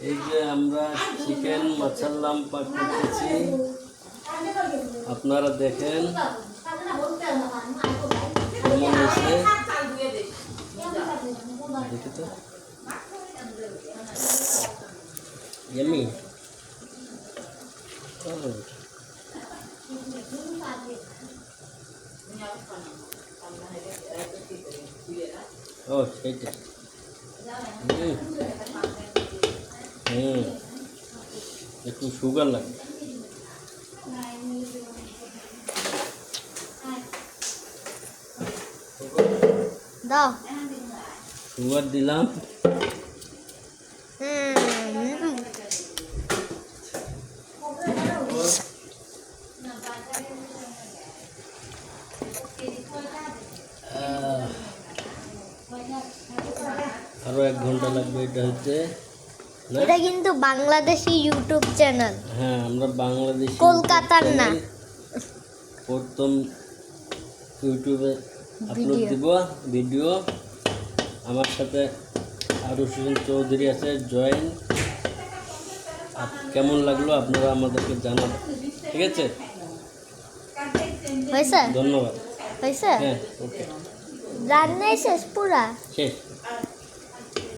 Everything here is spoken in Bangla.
এই যে আমরা চিকেন মাসাল্লাম পাক করতেছি, আপনারা দেখেন কেমন হয়েছে। দেখি তো ইয়ামি। ও সেইটা একটু সুগার লাগে। দাও সুগার দিলাম। আরো 1 ঘন্টা লাগবে। এটা হচ্ছে এটা কিন্তু বাংলাদেশি ইউটিউব চ্যানেল। হ্যাঁ, আমরা বাংলাদেশি কলকাতার না। প্রথম ইউটিউবে আপলোড দিব ভিডিও। আমার সাথে আরো হোসেন চৌধুরী আছে, জয়েন। কেমন লাগলো আপনারা আমাদেরকে জানাবেন, ঠিক আছে? হয়েছে? ধন্যবাদ। হয়েছে? হ্যাঁ, ওকে, রান্নাই শেষ পুরা? শেষ।